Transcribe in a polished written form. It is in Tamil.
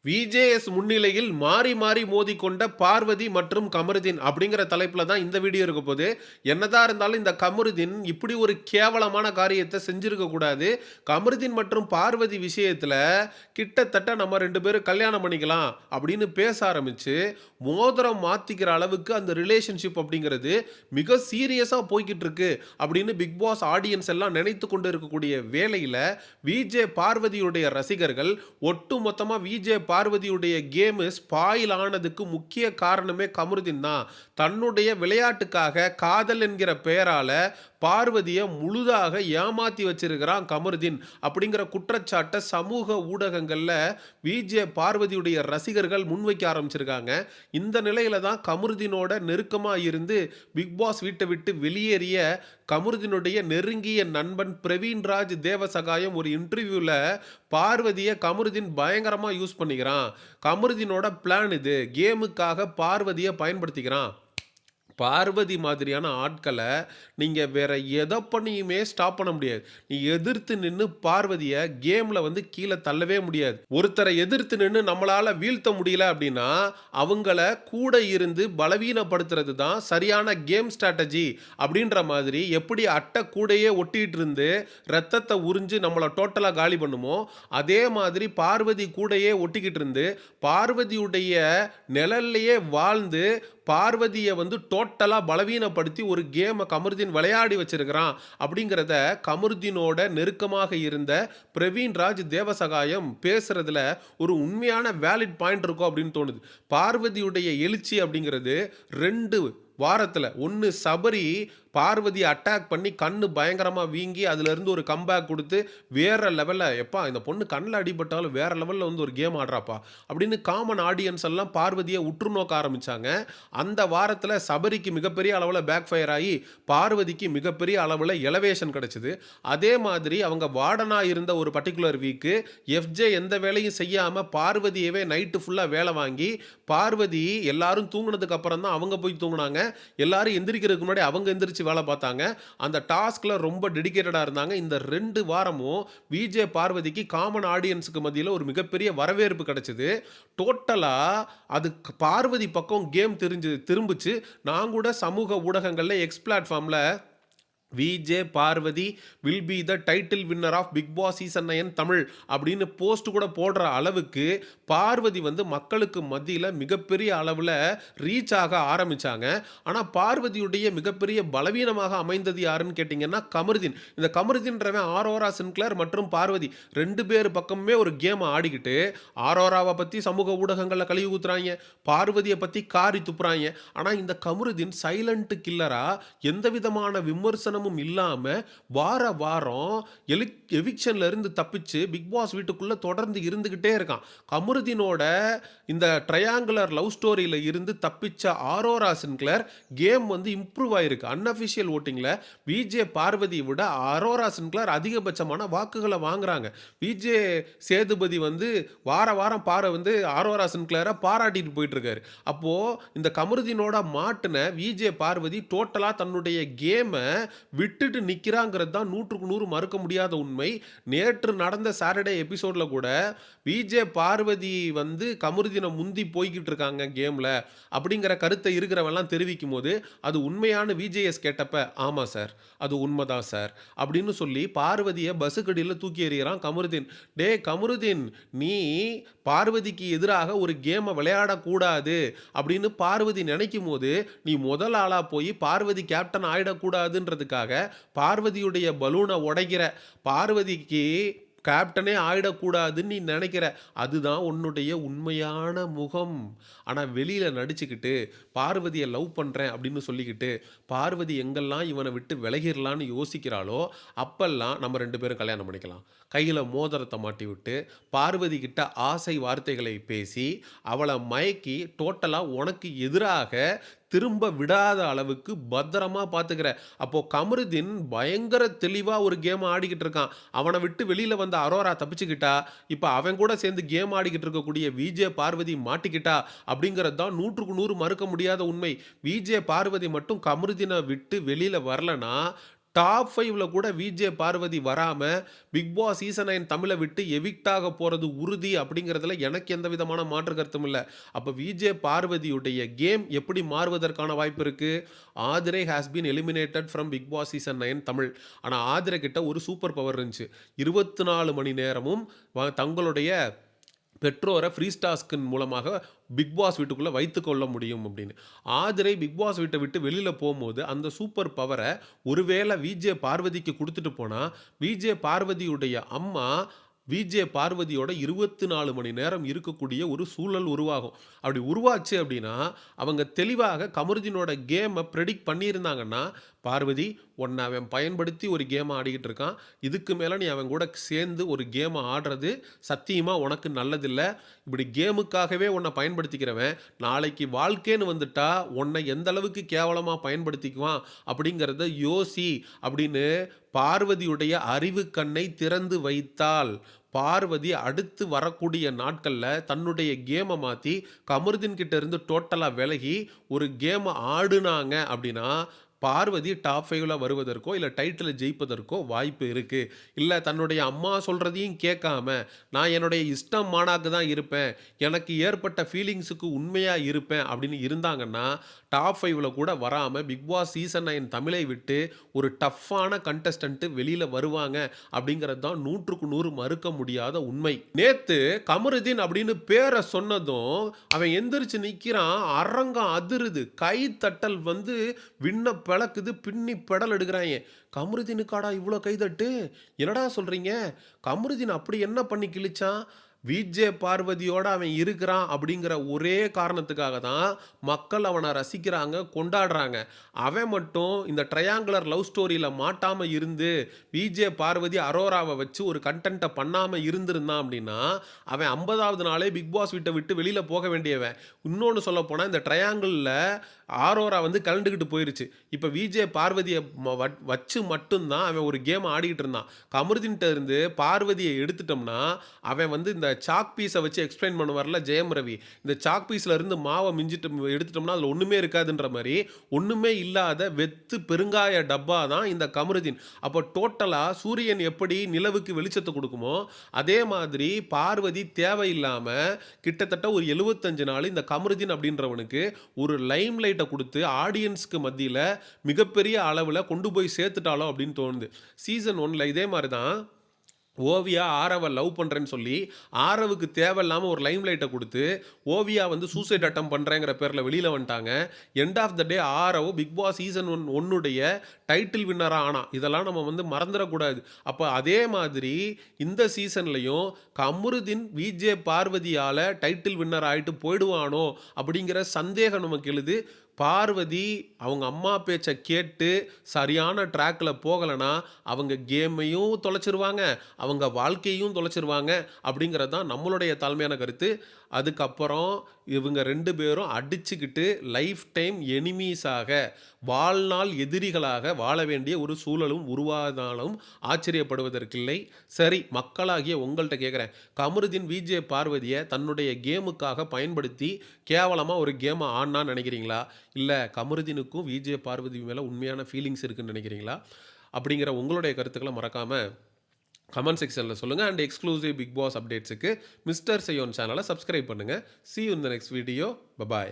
விஜேஎஸ் முன்னிலையில் மாறி மாறி மோதிக்கொண்ட பார்வதி மற்றும் கமருதீன் அப்படிங்கிற தலைப்புல தான் இந்த வீடியோ இருக்க போது. என்னதான் இருந்தாலும் இந்த கமருதீன் இப்படி ஒரு கேவலமான காரியத்தை செஞ்சிருக்க கூடாது. கமருதீன் மற்றும் பார்வதி விஷயத்துல கிட்டத்தட்ட நம்ம 2 பேரும் கல்யாணம் பண்ணிக்கலாம் அப்படின்னு பேச ஆரம்பிச்சு மோதிரம் மாத்திக்கிற அளவுக்கு அந்த ரிலேஷன்ஷிப் அப்படிங்கிறது மிக சீரியஸா போய்கிட்டு இருக்கு அப்படின்னு பிக் பாஸ் ஆடியன்ஸ் எல்லாம் நினைத்து கொண்டு இருக்கக்கூடிய வேளையில விஜே பார்வதியுடைய ரசிகர்கள் ஒட்டு மொத்தமா விஜே பார்வதியுடைய கேம் ஸ்பாயில் ஆனதுக்கு முக்கிய காரணமே கமருதீன் தான். தன்னுடைய விளையாட்டுக்காக காதல் என்கிற பெயரால பார்வதியை முழுதாக ஏமாத்தி வச்சிருக்கிறான் கமருதீன் அப்படிங்கிற குற்றச்சாட்டை சமூக ஊடகங்கள்ல விஜே பார்வதியுடைய ரசிகர்கள் முன்வைக்க ஆரம்பிச்சிருக்காங்க. இந்த நிலையில தான் கமருதீனோட நெருக்கமா இருந்து பிக் பாஸ் வீட்டை விட்டு வெளியேறிய கமருதீனுடைய நெருங்கிய நண்பன் பிரவீன்ராஜ் தேவசகாயம் ஒரு இன்டர்வியூல பார்வதியை கமருதீன் பயங்கரமா யூஸ் பண்ணிக்கிறான். கமருதீனோட பிளான் இது, கேமுக்காக பார்வதியை பயன்படுத்திக்கிறான். பார்வதி மாதிரியான ஆட்கள நீங்க வேற எத பண்ணியுமே ஸ்டாப் பண்ண முடியாது. நீ எதிர்த்து நின்னு பார்வதிய கேம்ல கீழ தள்ளவே முடியாது. ஒருத்தரை எதிர்த்து நின்னு நம்மளால வீழ்த்த முடியல அப்படின்னா, அவங்கள கூட இருந்து பலவீனப்படுத்துறது தான் சரியான கேம் ஸ்ட்ராட்டஜி அப்படின்ற மாதிரி எப்படி அட்டை கூடயே ஒட்டிட்டு இருந்து ரத்தத்தை உறிஞ்சு நம்மள டோட்டலா காலி பண்ணுமோ, அதே மாதிரி பார்வதி கூடயே ஒட்டிக்கிட்டு இருந்து பார்வதியுடைய நிழல்லையே வாழ்ந்து பார்வதியை டோட்டலா பலவீனப்படுத்தி ஒரு கேமை கமருதீன் விளையாடி வச்சிருக்கிறான் அப்படிங்கிறத கமருதீனோட நெருக்கமாக இருந்த பிரவீன்ராஜ் தேவசகாயம் பேசுறதுல ஒரு உண்மையான வேலிட் பாயிண்ட் இருக்கும் அப்படின்னு தோணுது. பார்வதியுடைய எழுச்சி அப்படிங்கிறது 2 வாரத்தில் ஒன்று சபரி பார்வதி அட்டாக் பண்ணி கண்ணு பயங்கரமாக வீங்கி அதுலேருந்து ஒரு கம்பேக் கொடுத்து வேற லெவலில் எப்பா இந்த பொண்ணு கண்ணில் அடிபட்டாலும் வேற லெவலில் ஒரு கேம் ஆடுறாப்பா அப்படின்னு காமன் ஆடியன்ஸ் எல்லாம் பார்வதியை உற்று நோக்க ஆரம்பித்தாங்க. அந்த வாரத்தில் சபரிக்கு மிகப்பெரிய அளவில் பேக் ஃபயர் ஆகி பார்வதிக்கு மிகப்பெரிய அளவில் எலவேஷன் கிடச்சிது. அதே மாதிரி அவங்க வார்டனாக இருந்த ஒரு பர்டிகுலர் வீக்கு எஃப்ஜே எந்த வேலையும் செய்யாமல் பார்வதியவே நைட்டு ஃபுல்லாக வேலை வாங்கி பார்வதி எல்லாரும் தூங்கினதுக்கு அப்புறம் தான் அவங்க போய் தூங்கினாங்க. எல்லாரும் எந்திரிக்கிறதுக்கு முன்னாடி அவங்க எந்திரிச்சு வேலை பார்த்தாங்க. அந்த டாஸ்க்ல ரொம்ப டெடிகேட்டடா இருந்தாங்க. இந்த 2 வாரமும் விஜே பார்வதிக்கு காமன் ஆடியன்ஸுக்கு மத்தியில் ஒரு மிகப்பெரிய வரவேற்பு கிடைச்சது. டோட்டலா அது பார்வதி பக்கம் கேம் திரும்பிச்சு. நான் கூட சமூக ஊடகங்கள்ல எக்ஸ் பிளாட்ஃபார்ம்ல VJ Parvathi will be the title winner of Bigg Boss season 9 Tamil அப்படின்னு போஸ்ட் கூட போடுற அளவுக்கு பார்வதி மக்களுக்கு மத்தியில் மிகப்பெரிய அளவில் ரீச் ஆக ஆரம்பித்தாங்க. ஆனால் பார்வதியுடைய மிகப்பெரிய பலவீனமாக அமைந்தது யாருன்னு கேட்டிங்கன்னா கமருதீன். இந்த கமருதீன்றவன் ஆரோரா சின்க்ளர் மற்றும் பார்வதி 2 பேர் பக்கமே ஒரு கேம் ஆடிக்கிட்டு ஆரோராவை பற்றி சமூக ஊடகங்களில் கழுவி ஊத்துறாங்க, பார்வதியை பற்றி காரி துப்புறாங்க. ஆனால் இந்த கமருதீன் சைலண்ட் கில்லரா எந்த விதமான விமர்சனம் இல்லாம வார வாரம் எவிக்ஷன்ல இருந்து தப்பிச்சு பிக் பாஸ் வீட்டுக்குள்ள தொடர்ந்து இருந்துகிட்டே இருக்கான். கமருதீனோட இந்த ட்ரையாங்குலர் லவ் ஸ்டோரியில இருந்து தப்பிச்ச ஆரோரா சின்க்ளர் கேம் இம்ப்ரூவ் ஆயிருக்கு. அன்அஃபிஷியல் ஓட்டிங்ல விஜே பார்வதி விட ஆரோரா சின்க்ளர் அதிகபட்சமான வாக்குகளை வாங்குறாங்க. விஜே சேதுபதி வார வாரம் ஆரோரா சின்க்ளரை பாராட்டிட்டு போயிட்டு இருக்காரு. அப்போ இந்த கமருதீனோட மாட்டுன விஜே பார்வதி டோட்டலா தன்னுடைய கேமை விட்டுட்டு நிற்கிறாங்கிறது தான் 100க்கு 100 மறுக்க முடியாத உண்மை. நேற்று நடந்த சாட்டர்டே எபிசோட்ல கூட விஜே பார்வதி கமருதீனை முந்தி போய்கிட்டு இருக்காங்க கேமில் அப்படிங்கிற கருத்தை இருக்கிறவெல்லாம் தெரிவிக்கும் போது அது உண்மையான விஜேஎஸ் கேட்டப்ப ஆமாம் சார் அது உண்மைதான் சார் அப்படின்னு சொல்லி பார்வதியை பஸ்ஸுக்கடியில் தூக்கி எறிகிறான் கமருதீன். டே கமருதீன், நீ பார்வதிக்கு எதிராக ஒரு கேமை விளையாடக்கூடாது அப்படின்னு பார்வதி நினைக்கும் போது நீ முதல் ஆளாக போய் பார்வதி கேப்டன் ஆயிடக்கூடாதுன்றதுக்காக பார்வதியுடைய பலூனை உடைக்கிற, பார்வதிக்கு கேப்டனே ஆயிடக்கூடாதுன்னு நீ நினைக்கிற, அதுதான் உன்னுடைய உண்மையான முகம். ஆனால் வெளியில் நடிச்சுக்கிட்டு பார்வதியை லவ் பண்ணுறேன் அப்படின்னு சொல்லிக்கிட்டு பார்வதி எங்கெல்லாம் இவனை விட்டு விலகிடலான்னு யோசிக்கிறாளோ அப்பெல்லாம் நம்ம 2 பேரும் கல்யாணம் பண்ணிக்கலாம். கையில் மோதிரத்தை மாட்டி விட்டு பார்வதி கிட்ட ஆசை வார்த்தைகளை பேசி அவளை மயக்கி டோட்டலாக உனக்கு எதிராக திரும்ப விடாத அளவுக்கு பத்திரமா பார்த்துக்கிற. அப்போ கமருதீன் பயங்கர தெளிவாக ஒரு கேம் ஆடிக்கிட்டு இருக்கான். அவனை விட்டு வெளியில் வந்த அரோரா தப்பிச்சுக்கிட்டா, இப்போ அவன் கூட சேர்ந்து கேம் ஆடிக்கிட்டு இருக்கக்கூடிய விஜே பார்வதி மாட்டிக்கிட்டா அப்படிங்கிறது தான் 100க்கு 100 மறுக்க முடியாத உண்மை. விஜே பார்வதி மட்டும் கமருதீனை விட்டு வெளியில் வரலனா டாப் 5ல கூட விஜே பார்வதி வராம, பிக் பாஸ் சீசன் 9 தமிழ விட்டு எவிக்ட் ஆக போறது உறுதி அப்படிங்கிறதுல எனக்கு எந்த விதமான மாற்று கருத்தும் இல்ல. அப்ப விஜே பார்வதியுடைய கேம் எப்படி மாறுவதற்கான வாய்ப்பு இருக்கு? Aadhirai has been eliminated from Bigg Boss season 9 Tamil. ஆனா ஆதிரை கிட்ட ஒரு சூப்பர் பவர் இருந்துச்சு. 24 மணி நேரமும் தங்களுடைய பெற்றோர ஃப்ரீ டாஸ்க்கின் மூலமாக பிக் பாஸ் வீட்டுக்குள்ள வைத்துக்கொள்ள முடியும் அப்படின்னு. ஆதிரை பிக் பாஸ் வீட்ட விட்டு வெளியில போம்போது, அந்த சூப்பர் பவர ஒருவேள விஜே பார்வதிக்கு குடுத்துட்டு போனா, விஜே பார்வதியுடைய அம்மா விஜே பார்வதியோட 24 மணி நேரம் இருக்கக்கூடிய ஒரு சூழல் உருவாகும். அப்படி உருவாச்சு அப்படின்னா, அவங்க தெளிவாக கமருதீனோட கேம பிரெடிக்ட் பண்ணியிருந்தாங்கன்னா, "பார்வதி உன்ன அவன் பயன்படுத்தி ஒரு கேம ஆடிக்கிட்டு இருக்கான். இதுக்கு மேல நீ அவன் கூட சேர்ந்து ஒரு கேம ஆடுறது சத்தியமா உனக்கு நல்லதில்ல. இப்படி கேமுக்காகவே உன்ன பயன்படுத்திக்கிறவன், நாளைக்கு வாழ்க்கைன்னு வந்துட்டா, உன்னை எந்த அளவுக்கு கேவலமா பயன்படுத்திக்குவான் அப்படிங்கிறத யோசி" அப்படின்னு பார்வதியுடைய அறிவு கண்ணை திறந்து வைத்தாள். பார்வதி அடுத்து வரக்கூடிய நாட்கள்ல தன்னுடைய கேம மாத்தி கமருதீன் கிட்ட இருந்து டோட்டலா விலகி ஒரு கேம ஆடுனாங்க அப்படின்னா, பார்வதி டாப் 5ல வருவதற்கோ, இல்ல டைட்டில ஜெயிப்பதற்கோ வாய்ப்பு இருக்கு. இல்ல தன்னுடைய அம்மா சொல்றதையும் கேட்காம, நான் என்னுடைய இஷ்டம் மானாக்கு தான் இருப்பேன். எனக்கு ஏற்பட்ட ஃபீலிங்ஸுக்கு உண்மையா இருப்பேன் அப்படின்னு இருந்தாங்கன்னா, டாப் 5ல கூட வராம பிக் பாஸ் சீசன் 9 தமிழை விட்டு ஒரு டஃப்பான கண்டஸ்டன்ட் வெளியில வருவாங்க அப்படிங்கிறது தான் 100க்கு 100 மறுக்க முடியாத உண்மை. நேத்து கமருதீன் அப்படின்னு பேர சொன்னதும், அவன் எந்திரிச்சு நிக்கிறான். அரங்கம் அதிருது. கை தட்டல் வந்து விண்ண பிளக்குது. பின்னி பெடல் எடுக்குறாய்ங்க. கமருதீனுக்காடா இவ்ளோ கைதட்டு? என்னடா சொல்றீங்க? கமருதீன் அப்படி என்ன பண்ணி கிழிச்சான்? விஜே பார்வதியோட அவன் இருக்கிறான் அப்படிங்கிற ஒரே காரணத்துக்காக தான் மக்கள் அவன ரசிக்கிறாங்க, கொண்டாடுறாங்க. அவன் மட்டும் இந்த ட்ரையாங்குலர் லவ் ஸ்டோரியில மாட்டாம இருந்து, விஜே பார்வதி, அரோராவ வச்சு ஒரு கன்டென்ட்ட பண்ணாம இருந்திருந்தான் அப்படின்னா, அவன் 50வது நாளே பிக் பாஸ் வீட்ட விட்டு வெளியில போக வேண்டியவன். இன்னொன்னு சொல்லப்போனா, இந்த ட்ரையாங்கிள்ல ஆரோரா வந்து கலண்டுக்கிட்டு போயிருச்சு. இப்ப விஜே பார்வதிய வச்சு மட்டும் தான் அவன் ஒரு கேம் ஆடிக்கிட்டு இருந்தான். கமருதீன்ட்ட இருந்து பார்வதிய எடுத்துட்டோம்னா, அவன் வந்து இந்த சாக் பீஸ வச்சு எக்ஸ்பிளைன் பண்ணுவார்ல ஜெயம் ரவி. இந்த சாக் பீஸ்ல இருந்து மாவ மிஞ்சிட்டு எடுத்துட்டோம்னா, அதுல ஒண்ணுமே இருக்காதுன்ற மாரி, ஒண்ணுமே இல்லாத வெத்து பெருங்காய டப்பா தான் இந்த கமருதீன். அப்போ டோட்டலா சூரியன் எப்படி நிலவுக்கு வெளிச்சத்த குடுக்குமோ, அதே மாதிரி பார்வதி தேவையில்லாம கிட்டத்தட்ட ஒரு 75 நாள் இந்த கமருதீன் அப்படின்றவனுக்கு ஒரு லைம் லைட்ட குடுத்து ஆடியன்ஸ்க்கு மத்தியில மிகப்பெரிய அளவுல கொண்டு போய் சேர்த்துட்டாளோ அப்படின்னு தோணுது. சீசன் 1ல இதே மாரி தான் ஓவியா ஆரவ லவ் பண்றேன்னு சொல்லி, ஆரவுக்கு தேவையில்லாம ஒரு லைம் லைட்ட குடுத்து, ஓவியா வந்து சூசைட் அட்டெம்ப்ட் பண்றேங்கிற பேர்ல வெளியில வந்துட்டாங்க. End of the day Aarav Bigg Boss season 1 title வின்னரா ஆனா. இதெல்லாம் நம்ம வந்து மறந்துறக்கூடாது. அப்ப அதே மாதிரி இந்த சீசன்லயும் கமருதீன் விஜே பார்வதியால டைட்டில் வின்னர் ஆயிட்டு போயிடுவானோ அப்படிங்கிற சந்தேகம் நமக்கு எழுது. பார்வதி அவங்க அம்மா பேச்ச கேட்டு சரியான ட்ராக்ல போகலனா, அவங்க கேமையும் தொலைச்சிருவாங்க, அவங்க வாழ்க்கையையும் தொலைச்சிருவாங்க அப்படிங்கிறது தான் நம்மளுடைய தாழ்மையான கருத்து. அதுக்கப்புறம் இவங்க 2 பேரும் அடிச்சுக்கிட்டு லைஃப் டைம் எனிமீஸாக, வாழ்நாள் எதிரிகளாக வாழ வேண்டிய ஒரு சூழலும் உருவானாலும் ஆச்சரியப்படுவதற்கில்லை. சரி, மக்களாகிய உங்கள்ட்ட கேட்குறேன். கமருதீன் விஜே பார்வதிய தன்னுடைய கேமுக்காக பயன்படுத்தி கேவலமா ஒரு கேம ஆடுனான்னு நினைக்கிறீங்களா? இல்ல கமருதீனுக்கும் விஜே பார்வதி மேல உண்மையான ஃபீலிங்ஸ் இருக்குன்னு நினைக்கிறீங்களா? அப்படிங்கிற உங்களுடைய கருத்துக்கள மறக்காம கமெண்ட் செக்ஷன்ல சொல்லுங்க. அண்ட் எக்ஸ்க்ளூசிவ் பிக் பாஸ் அப்டேட்ஸ்க்கு மிஸ்டர் செய்யோன் சேனலை சப்ஸ்கிரைப் பண்ணுங்க. See you in the next video. Bye bye.